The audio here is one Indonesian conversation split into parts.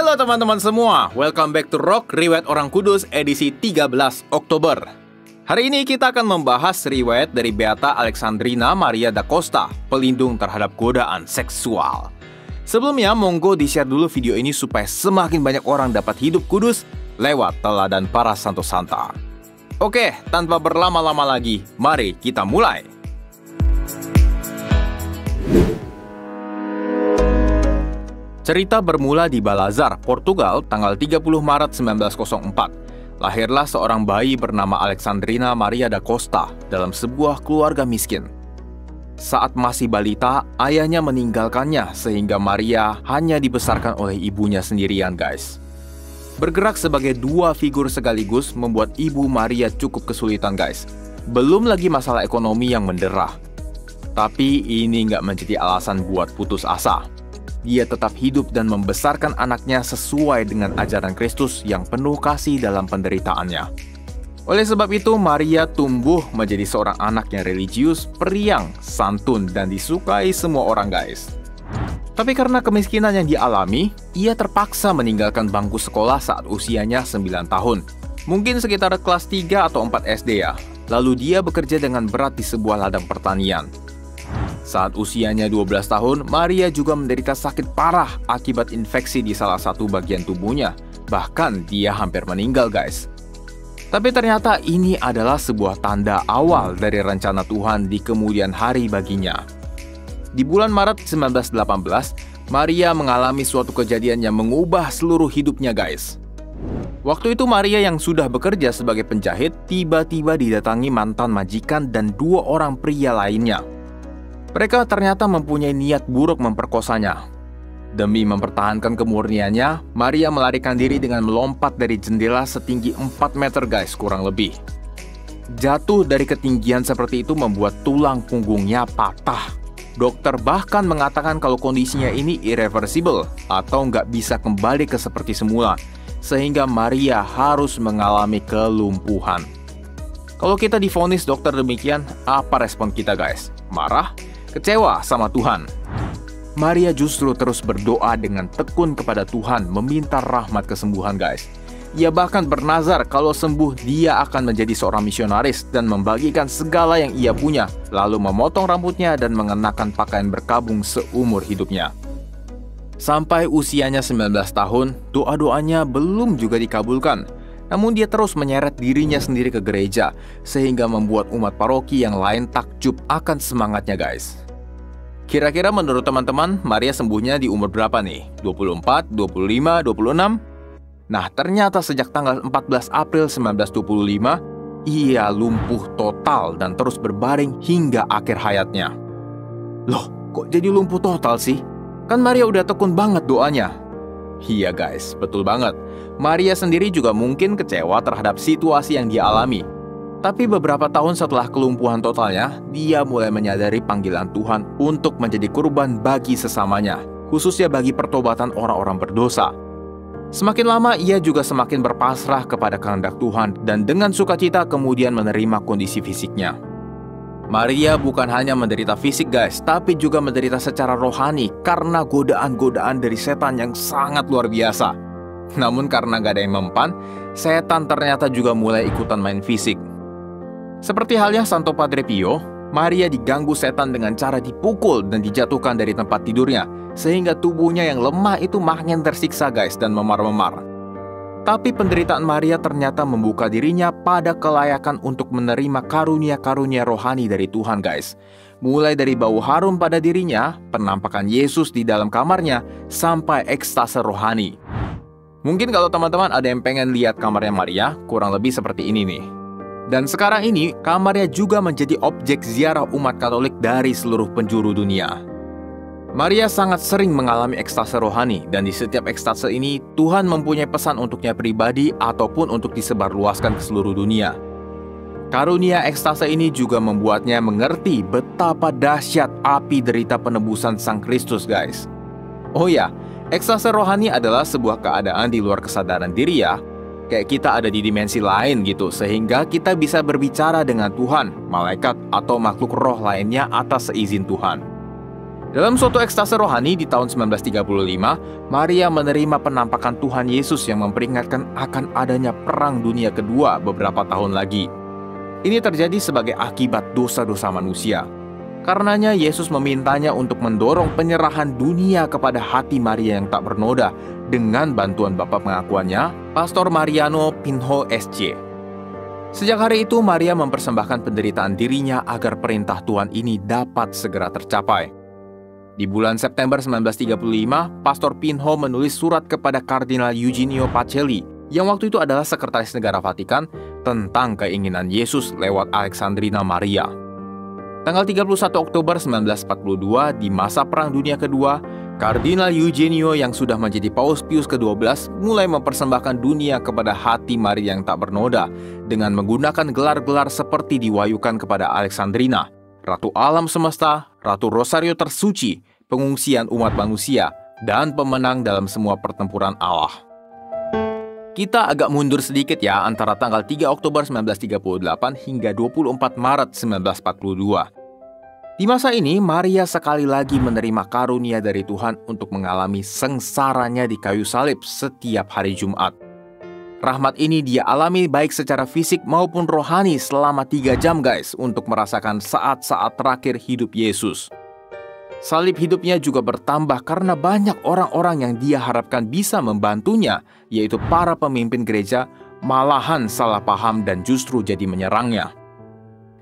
Halo teman-teman semua, welcome back to Rock Riwayat Orang Kudus edisi 13 Oktober. Hari ini kita akan membahas riwayat dari Beata Alexandrina Maria da Costa, pelindung terhadap godaan seksual. Sebelumnya, monggo di-share dulu video ini supaya semakin banyak orang dapat hidup kudus lewat teladan para santo santa. Oke, tanpa berlama-lama lagi, mari kita mulai. Cerita bermula di Balazar, Portugal, tanggal 30 Maret 1904. Lahirlah seorang bayi bernama Alexandrina Maria da Costa dalam sebuah keluarga miskin. Saat masih balita, ayahnya meninggalkannya sehingga Maria hanya dibesarkan oleh ibunya sendirian, guys. Bergerak sebagai dua figur sekaligus membuat ibu Maria cukup kesulitan, guys. Belum lagi masalah ekonomi yang mendera. Tapi ini nggak menjadi alasan buat putus asa. Dia tetap hidup dan membesarkan anaknya sesuai dengan ajaran Kristus yang penuh kasih dalam penderitaannya. Oleh sebab itu, Maria tumbuh menjadi seorang anak yang religius, periang, santun, dan disukai semua orang, guys. Tapi karena kemiskinan yang dialami, ia terpaksa meninggalkan bangku sekolah saat usianya 9 tahun. Mungkin sekitar kelas 3 atau 4 SD ya. Lalu dia bekerja dengan berat di sebuah ladang pertanian. Saat usianya 12 tahun, Maria juga menderita sakit parah akibat infeksi di salah satu bagian tubuhnya. Bahkan dia hampir meninggal, guys. Tapi ternyata ini adalah sebuah tanda awal dari rencana Tuhan di kemudian hari baginya. Di bulan Maret 1918, Maria mengalami suatu kejadian yang mengubah seluruh hidupnya, guys. Waktu itu Maria yang sudah bekerja sebagai penjahit tiba-tiba didatangi mantan majikan dan dua orang pria lainnya. Mereka ternyata mempunyai niat buruk memperkosanya. Demi mempertahankan kemurniannya, Maria melarikan diri dengan melompat dari jendela setinggi 4 meter, guys, kurang lebih. Jatuh dari ketinggian seperti itu membuat tulang punggungnya patah. Dokter bahkan mengatakan kalau kondisinya ini irreversible atau nggak bisa kembali ke seperti semula, sehingga Maria harus mengalami kelumpuhan. Kalau kita divonis dokter demikian, apa respon kita, guys? Marah? Kecewa sama Tuhan? Maria justru terus berdoa dengan tekun kepada Tuhan, meminta rahmat kesembuhan, guys. Ia bahkan bernazar kalau sembuh dia akan menjadi seorang misionaris dan membagikan segala yang ia punya, lalu memotong rambutnya dan mengenakan pakaian berkabung seumur hidupnya. Sampai usianya 19 tahun, doa-doanya belum juga dikabulkan. Namun dia terus menyeret dirinya sendiri ke gereja, sehingga membuat umat paroki yang lain takjub akan semangatnya, guys. Kira-kira menurut teman-teman, Maria sembuhnya di umur berapa nih? 24, 25, 26? Nah, ternyata sejak tanggal 14 April 1925, ia lumpuh total dan terus berbaring hingga akhir hayatnya. Loh, kok jadi lumpuh total sih? Kan Maria udah tekun banget doanya. Iya, guys, betul banget. Maria sendiri juga mungkin kecewa terhadap situasi yang dia alami. Tapi beberapa tahun setelah kelumpuhan totalnya, dia mulai menyadari panggilan Tuhan untuk menjadi kurban bagi sesamanya, khususnya bagi pertobatan orang-orang berdosa. Semakin lama, ia juga semakin berpasrah kepada kehendak Tuhan dan dengan sukacita kemudian menerima kondisi fisiknya. Maria bukan hanya menderita fisik, guys, tapi juga menderita secara rohani karena godaan-godaan dari setan yang sangat luar biasa. Namun karena gak ada yang mempan, setan ternyata juga mulai ikutan main fisik. Seperti halnya Santo Padre Pio, Maria diganggu setan dengan cara dipukul dan dijatuhkan dari tempat tidurnya, sehingga tubuhnya yang lemah itu makin tersiksa, guys, dan memar-memar. Tapi penderitaan Maria ternyata membuka dirinya pada kelayakan untuk menerima karunia-karunia rohani dari Tuhan, guys. Mulai dari bau harum pada dirinya, penampakan Yesus di dalam kamarnya, sampai ekstase rohani. Mungkin kalau teman-teman ada yang pengen lihat kamarnya Maria, kurang lebih seperti ini nih. Dan sekarang ini, kamarnya juga menjadi objek ziarah umat Katolik dari seluruh penjuru dunia. Maria sangat sering mengalami ekstase rohani, dan di setiap ekstase ini, Tuhan mempunyai pesan untuknya pribadi ataupun untuk disebarluaskan ke seluruh dunia. Karunia ekstase ini juga membuatnya mengerti betapa dahsyat api derita penebusan Sang Kristus, guys. Oh ya, ekstase rohani adalah sebuah keadaan di luar kesadaran diri ya. Kayak kita ada di dimensi lain gitu, sehingga kita bisa berbicara dengan Tuhan, malaikat, atau makhluk roh lainnya atas seizin Tuhan. Dalam suatu ekstase rohani di tahun 1935, Maria menerima penampakan Tuhan Yesus yang memperingatkan akan adanya Perang Dunia Kedua beberapa tahun lagi. Ini terjadi sebagai akibat dosa-dosa manusia. Karenanya Yesus memintanya untuk mendorong penyerahan dunia kepada hati Maria yang tak bernoda dengan bantuan bapa pengakuannya, Pastor Mariano Pinho SJ. Sejak hari itu, Maria mempersembahkan penderitaan dirinya agar perintah Tuhan ini dapat segera tercapai. Di bulan September 1935, Pastor Pinho menulis surat kepada Kardinal Eugenio Pacelli, yang waktu itu adalah Sekretaris Negara Vatikan, tentang keinginan Yesus lewat Alexandrina Maria. Tanggal 31 Oktober 1942, di masa Perang Dunia Kedua, Kardinal Eugenio yang sudah menjadi Paus Pius ke-12 mulai mempersembahkan dunia kepada hati Maria yang tak bernoda dengan menggunakan gelar-gelar seperti diwayukan kepada Alexandrina, Ratu Alam Semesta, Ratu Rosario Tersuci, pengungsian umat manusia, dan pemenang dalam semua pertempuran Allah. Kita agak mundur sedikit ya, antara tanggal 3 Oktober 1938 hingga 24 Maret 1942. Di masa ini, Maria sekali lagi menerima karunia dari Tuhan untuk mengalami sengsaranya di kayu salib setiap hari Jumat. Rahmat ini dia alami baik secara fisik maupun rohani selama 3 jam guys, untuk merasakan saat-saat terakhir hidup Yesus. Salib hidupnya juga bertambah karena banyak orang-orang yang dia harapkan bisa membantunya, yaitu para pemimpin gereja, malahan salah paham dan justru jadi menyerangnya.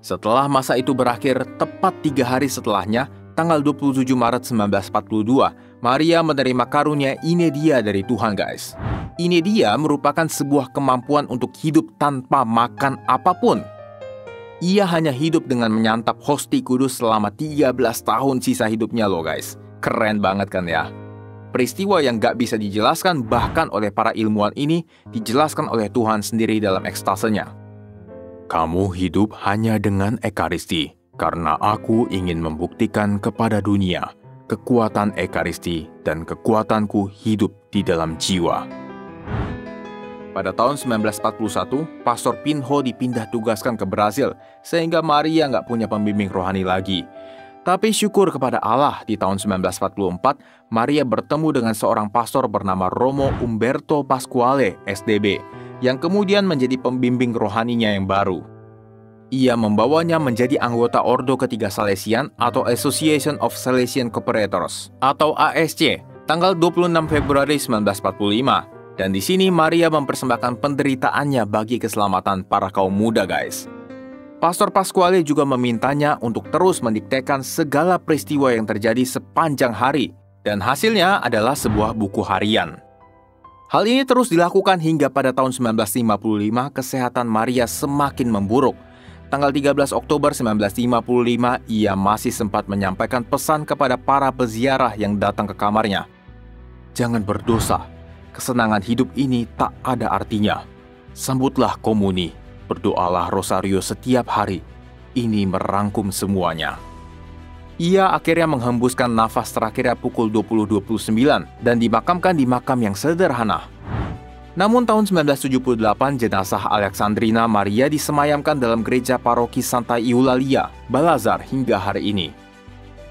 Setelah masa itu berakhir, tepat 3 hari setelahnya, tanggal 27 Maret 1942, Maria menerima karunia inedia dari Tuhan guys. Inedia merupakan sebuah kemampuan untuk hidup tanpa makan apapun. Ia hanya hidup dengan menyantap hosti kudus selama 13 tahun sisa hidupnya loh guys. Keren banget kan ya? Peristiwa yang gak bisa dijelaskan bahkan oleh para ilmuwan ini dijelaskan oleh Tuhan sendiri dalam ekstasenya. Kamu hidup hanya dengan Ekaristi, karena aku ingin membuktikan kepada dunia kekuatan Ekaristi dan kekuatanku hidup di dalam jiwa. Pada tahun 1941, Pastor Pinho dipindah tugaskan ke Brasil, sehingga Maria nggak punya pembimbing rohani lagi. Tapi syukur kepada Allah, di tahun 1944, Maria bertemu dengan seorang pastor bernama Romo Umberto Pasquale, SDB, yang kemudian menjadi pembimbing rohaninya yang baru. Ia membawanya menjadi anggota Ordo Ketiga Salesian atau Association of Salesian Cooperators, atau ASC, tanggal 26 Februari 1945. Dan di sini Maria mempersembahkan penderitaannya bagi keselamatan para kaum muda guys. Pastor Pasquale juga memintanya untuk terus mendiktekan segala peristiwa yang terjadi sepanjang hari. Dan hasilnya adalah sebuah buku harian. Hal ini terus dilakukan hingga pada tahun 1955 kesehatan Maria semakin memburuk. Tanggal 13 Oktober 1955 ia masih sempat menyampaikan pesan kepada para peziarah yang datang ke kamarnya. Jangan berdosa. Kesenangan hidup ini tak ada artinya. Sambutlah komuni, berdoalah rosario setiap hari. Ini merangkum semuanya. Ia akhirnya menghembuskan nafas terakhirnya pukul 20.29 dan dimakamkan di makam yang sederhana. Namun tahun 1978 jenazah Alexandrina Maria disemayamkan dalam gereja paroki Santa Eulalia, Balazar hingga hari ini.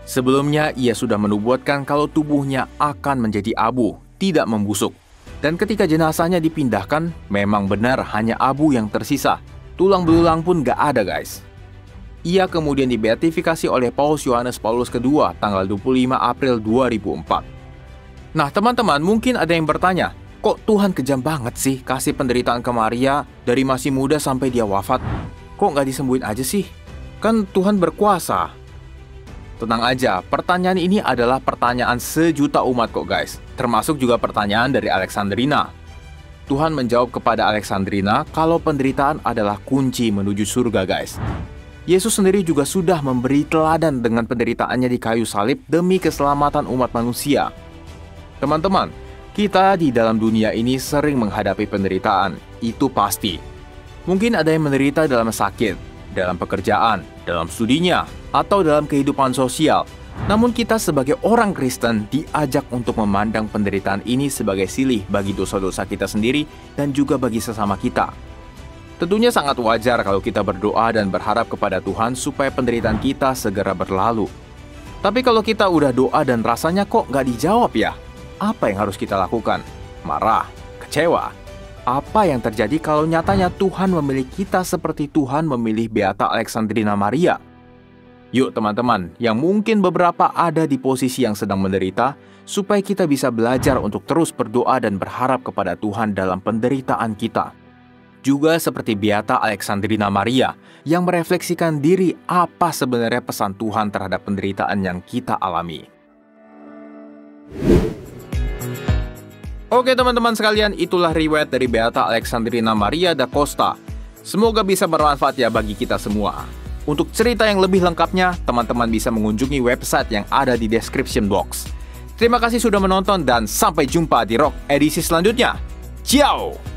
Sebelumnya ia sudah menubuatkan kalau tubuhnya akan menjadi abu, tidak membusuk. Dan ketika jenazahnya dipindahkan, memang benar hanya abu yang tersisa. Tulang belulang pun gak ada guys. Ia kemudian dibeatifikasi oleh Paus Yohanes Paulus II tanggal 25 April 2004. Nah teman-teman, mungkin ada yang bertanya, kok Tuhan kejam banget sih kasih penderitaan ke Maria dari masih muda sampai dia wafat? Kok gak disembuhin aja sih? Kan Tuhan berkuasa. Tenang aja, pertanyaan ini adalah pertanyaan sejuta umat kok guys. Termasuk juga pertanyaan dari Alexandrina. Tuhan menjawab kepada Alexandrina kalau penderitaan adalah kunci menuju surga guys. Yesus sendiri juga sudah memberi teladan dengan penderitaannya di kayu salib demi keselamatan umat manusia. Teman-teman, kita di dalam dunia ini sering menghadapi penderitaan, itu pasti. Mungkin ada yang menderita dalam sakit, dalam pekerjaan, dalam studinya, atau dalam kehidupan sosial. Namun kita sebagai orang Kristen diajak untuk memandang penderitaan ini sebagai silih bagi dosa-dosa kita sendiri dan juga bagi sesama kita. Tentunya sangat wajar kalau kita berdoa dan berharap kepada Tuhan supaya penderitaan kita segera berlalu. Tapi kalau kita udah doa dan rasanya kok nggak dijawab ya, apa yang harus kita lakukan? Marah? Kecewa? Apa yang terjadi kalau nyatanya Tuhan memilih kita seperti Tuhan memilih Beata Alexandrina Maria? Yuk teman-teman, yang mungkin beberapa ada di posisi yang sedang menderita, supaya kita bisa belajar untuk terus berdoa dan berharap kepada Tuhan dalam penderitaan kita. Juga seperti Beata Alexandrina Maria, yang merefleksikan diri apa sebenarnya pesan Tuhan terhadap penderitaan yang kita alami. Oke teman-teman sekalian, itulah riwayat dari Beata Alexandrina Maria da Costa. Semoga bisa bermanfaat ya bagi kita semua. Untuk cerita yang lebih lengkapnya, teman-teman bisa mengunjungi website yang ada di description box. Terima kasih sudah menonton dan sampai jumpa di Rock edisi selanjutnya. Ciao!